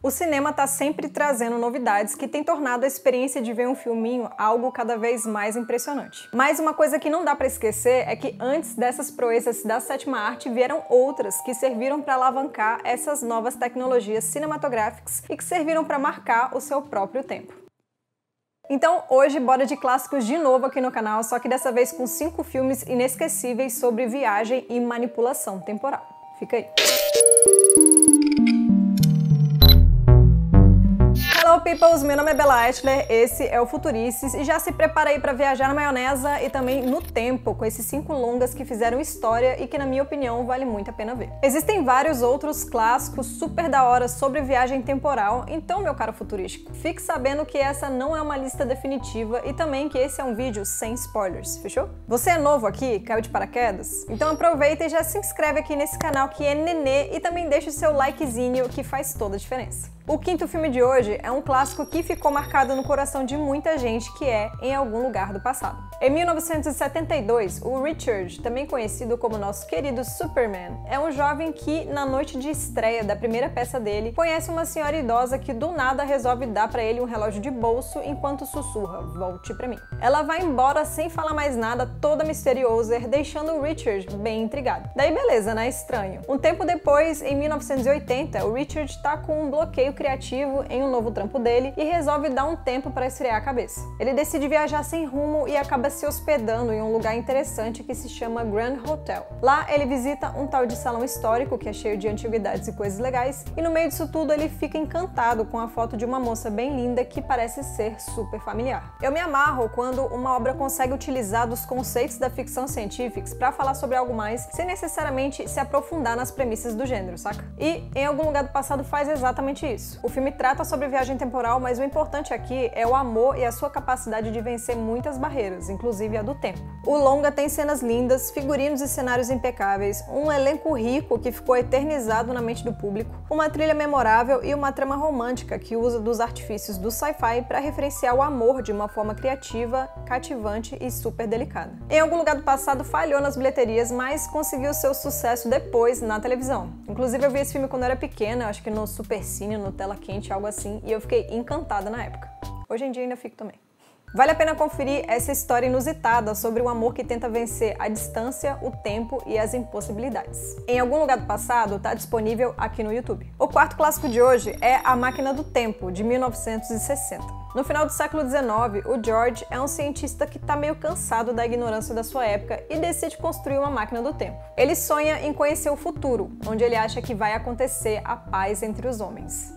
O cinema tá sempre trazendo novidades que tem tornado a experiência de ver um filminho algo cada vez mais impressionante. Mas uma coisa que não dá pra esquecer é que antes dessas proezas da sétima arte vieram outras que serviram para alavancar essas novas tecnologias cinematográficas e que serviram para marcar o seu próprio tempo. Então hoje bora de clássicos de novo aqui no canal, só que dessa vez com 5 filmes inesquecíveis sobre viagem e manipulação temporal. Fica aí! Hello peoples, meu nome é Bella Eichler, esse é o Futurices e já se prepara aí pra viajar na maionesa e também no tempo com esses 5 longas que fizeram história e que na minha opinião vale muito a pena ver. Existem vários outros clássicos super da hora sobre viagem temporal, então meu caro futurístico, fique sabendo que essa não é uma lista definitiva e também que esse é um vídeo sem spoilers, fechou? Você é novo aqui, caiu de paraquedas? Então aproveita e já se inscreve aqui nesse canal que é nenê e também deixa o seu likezinho que faz toda a diferença. O quinto filme de hoje é um clássico que ficou marcado no coração de muita gente, que é Em Algum Lugar do Passado. Em 1972, o Richard, também conhecido como nosso querido Superman, é um jovem que, na noite de estreia da primeira peça dele, conhece uma senhora idosa que do nada resolve dar pra ele um relógio de bolso enquanto sussurra, volte pra mim. Ela vai embora sem falar mais nada, toda misteriosa, deixando o Richard bem intrigado. Daí beleza, né? Estranho. Um tempo depois, em 1980, o Richard tá com um bloqueio criativo em um novo trampo dele e resolve dar um tempo para esfriar a cabeça. Ele decide viajar sem rumo e acaba se hospedando em um lugar interessante que se chama Grand Hotel. Lá ele visita um tal de salão histórico que é cheio de antiguidades e coisas legais e no meio disso tudo ele fica encantado com a foto de uma moça bem linda que parece ser super familiar. Eu me amarro quando uma obra consegue utilizar dos conceitos da ficção científica para falar sobre algo mais sem necessariamente se aprofundar nas premissas do gênero, saca? E Em Algum Lugar do Passado faz exatamente isso. O filme trata sobre viagem temporal, mas o importante aqui é o amor e a sua capacidade de vencer muitas barreiras, inclusive a do tempo. O longa tem cenas lindas, figurinos e cenários impecáveis, um elenco rico que ficou eternizado na mente do público, uma trilha memorável e uma trama romântica que usa dos artifícios do sci-fi para referenciar o amor de uma forma criativa, cativante e super delicada. Em Algum Lugar do Passado falhou nas bilheterias, mas conseguiu seu sucesso depois na televisão. Inclusive eu vi esse filme quando eu era pequena, acho que no Supercine, no Tela Quente, algo assim, e eu fiquei encantada na época. Hoje em dia ainda fico também. Vale a pena conferir essa história inusitada sobre o amor que tenta vencer a distância, o tempo e as impossibilidades. Em Algum Lugar do Passado está disponível aqui no YouTube. O quarto clássico de hoje é A Máquina do Tempo, de 1960. No final do século XIX, o George é um cientista que está meio cansado da ignorância da sua época e decide construir uma máquina do tempo. Ele sonha em conhecer o futuro, onde ele acha que vai acontecer a paz entre os homens.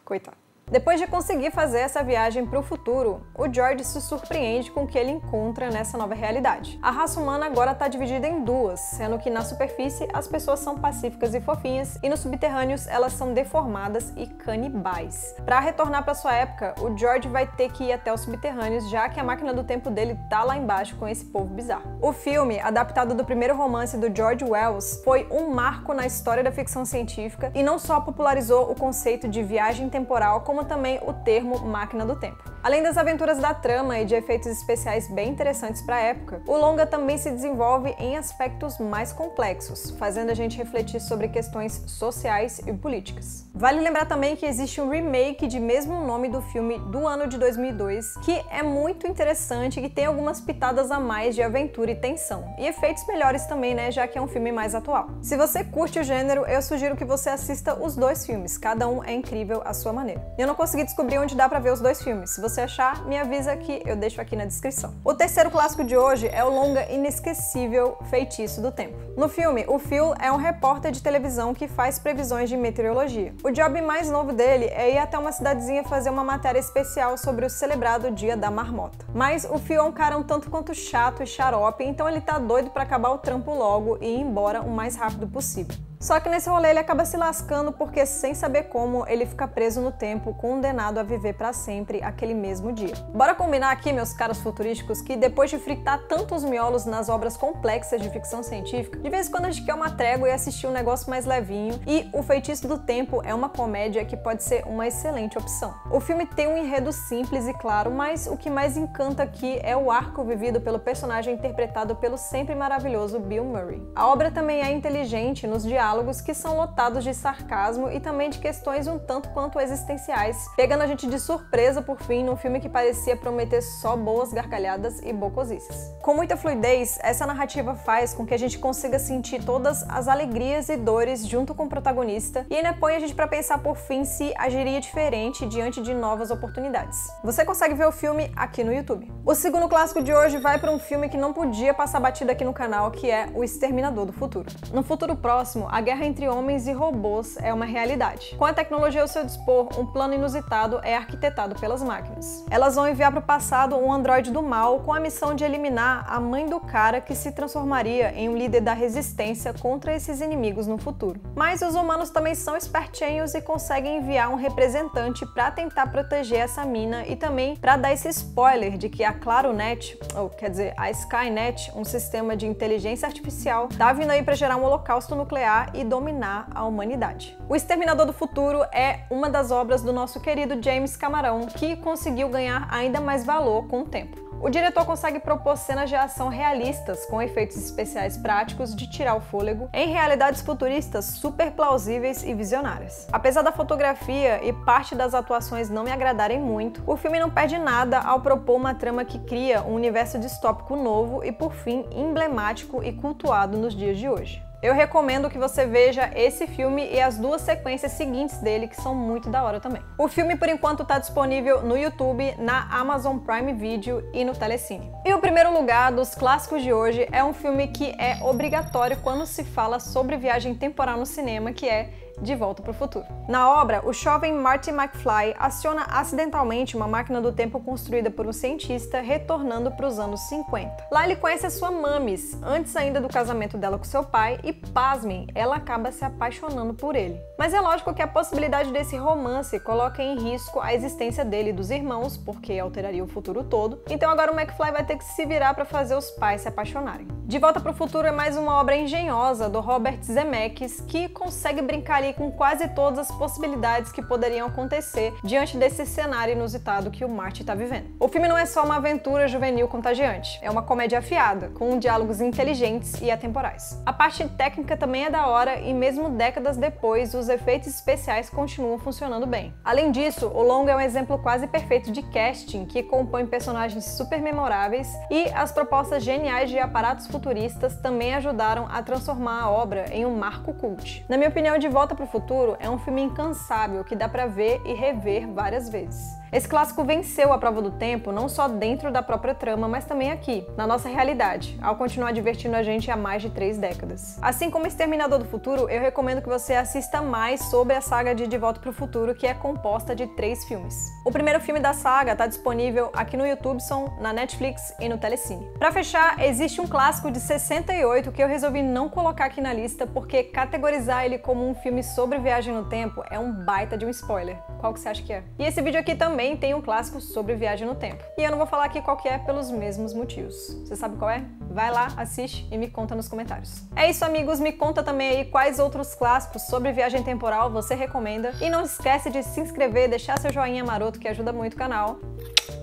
Coitado. Depois de conseguir fazer essa viagem para o futuro, o George se surpreende com o que ele encontra nessa nova realidade. A raça humana agora está dividida em duas, sendo que na superfície as pessoas são pacíficas e fofinhas e nos subterrâneos elas são deformadas e canibais. Para retornar para sua época, o George vai ter que ir até os subterrâneos, já que a máquina do tempo dele tá lá embaixo com esse povo bizarro. O filme, adaptado do primeiro romance do George Wells, foi um marco na história da ficção científica e não só popularizou o conceito de viagem temporal, como também o termo máquina do tempo. Além das aventuras da trama e de efeitos especiais bem interessantes para a época, o longa também se desenvolve em aspectos mais complexos, fazendo a gente refletir sobre questões sociais e políticas. Vale lembrar também que existe um remake de mesmo nome do filme do ano de 2002, que é muito interessante e que tem algumas pitadas a mais de aventura e tensão. E efeitos melhores também, né, já que é um filme mais atual. Se você curte o gênero, eu sugiro que você assista os dois filmes, cada um é incrível à sua maneira. Eu não consegui descobrir onde dá pra ver os dois filmes. Se você achar, me avisa que eu deixo aqui na descrição. O terceiro clássico de hoje é o longa inesquecível Feitiço do Tempo. No filme, o Phil é um repórter de televisão que faz previsões de meteorologia. O job mais novo dele é ir até uma cidadezinha fazer uma matéria especial sobre o celebrado Dia da Marmota. Mas o Phil é um cara um tanto quanto chato e xarope, então ele tá doido pra acabar o trampo logo e ir embora o mais rápido possível. Só que nesse rolê ele acaba se lascando porque, sem saber como, ele fica preso no tempo, condenado a viver pra sempre aquele mesmo dia. Bora combinar aqui, meus caros futurísticos, que depois de fritar tantos miolos nas obras complexas de ficção científica, de vez em quando a gente quer uma trégua e assistir um negócio mais levinho, e O Feitiço do Tempo é uma comédia que pode ser uma excelente opção. O filme tem um enredo simples e claro, mas o que mais encanta aqui é o arco vivido pelo personagem interpretado pelo sempre maravilhoso Bill Murray. A obra também é inteligente nos diálogos diálogos que são lotados de sarcasmo e também de questões um tanto quanto existenciais, pegando a gente de surpresa por fim num filme que parecia prometer só boas gargalhadas e bocosices. Com muita fluidez, essa narrativa faz com que a gente consiga sentir todas as alegrias e dores junto com o protagonista e ainda põe a gente pra pensar por fim se agiria diferente diante de novas oportunidades. Você consegue ver o filme aqui no YouTube. O segundo clássico de hoje vai para um filme que não podia passar batido aqui no canal, que é O Exterminador do Futuro. No futuro próximo, a guerra entre homens e robôs é uma realidade. Com a tecnologia ao seu dispor, um plano inusitado é arquitetado pelas máquinas. Elas vão enviar para o passado um androide do mal com a missão de eliminar a mãe do cara que se transformaria em um líder da resistência contra esses inimigos no futuro. Mas os humanos também são espertinhos e conseguem enviar um representante para tentar proteger essa mina e também para dar esse spoiler de que a ClaroNet, ou quer dizer, a Skynet, um sistema de inteligência artificial, tá vindo aí para gerar um holocausto nuclear e dominar a humanidade. O Exterminador do Futuro é uma das obras do nosso querido James Cameron, que conseguiu ganhar ainda mais valor com o tempo. O diretor consegue propor cenas de ação realistas com efeitos especiais práticos de tirar o fôlego em realidades futuristas super plausíveis e visionárias. Apesar da fotografia e parte das atuações não me agradarem muito, o filme não perde nada ao propor uma trama que cria um universo distópico novo e, por fim, emblemático e cultuado nos dias de hoje. Eu recomendo que você veja esse filme e as duas sequências seguintes dele, que são muito da hora também. O filme, por enquanto, está disponível no YouTube, na Amazon Prime Video e no Telecine. E o primeiro lugar dos clássicos de hoje é um filme que é obrigatório quando se fala sobre viagem temporal no cinema, que é De Volta para o Futuro. Na obra, o jovem Marty McFly aciona acidentalmente uma máquina do tempo construída por um cientista, retornando para os anos 50. Lá ele conhece a sua Mamis, antes ainda do casamento dela com seu pai, e pasmem, ela acaba se apaixonando por ele. Mas é lógico que a possibilidade desse romance coloca em risco a existência dele e dos irmãos, porque alteraria o futuro todo, então agora o McFly vai ter que se virar para fazer os pais se apaixonarem. De Volta para o Futuro é mais uma obra engenhosa do Robert Zemeckis, que consegue brincar ali com quase todas as possibilidades que poderiam acontecer diante desse cenário inusitado que o Marty está vivendo. O filme não é só uma aventura juvenil contagiante, é uma comédia afiada, com diálogos inteligentes e atemporais. A parte técnica também é da hora e mesmo décadas depois, os efeitos especiais continuam funcionando bem. Além disso, o longa é um exemplo quase perfeito de casting que compõe personagens super memoráveis e as propostas geniais de aparatos futuristas também ajudaram a transformar a obra em um marco cult. Na minha opinião, De Volta para o Futuro é um filme incansável que dá pra ver e rever várias vezes. Esse clássico venceu a prova do tempo não só dentro da própria trama, mas também aqui, na nossa realidade, ao continuar divertindo a gente há mais de 3 décadas. Assim como Exterminador do Futuro, eu recomendo que você assista mais sobre a saga de Volta para o Futuro, que é composta de 3 filmes. O primeiro filme da saga está disponível aqui no YouTube, na Netflix e no Telecine. Para fechar, existe um clássico de 68 que eu resolvi não colocar aqui na lista, porque categorizar ele como um filme sobre viagem no tempo é um baita de um spoiler. Qual que você acha que é? E esse vídeo aqui também tem um clássico sobre viagem no tempo. E eu não vou falar aqui qual que é pelos mesmos motivos. Você sabe qual é? Vai lá, assiste e me conta nos comentários. É isso, amigos. Me conta também aí quais outros clássicos sobre viagem temporal você recomenda. E não esquece de se inscrever, deixar seu joinha maroto que ajuda muito o canal.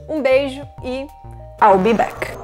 Um beijo e I'll be back!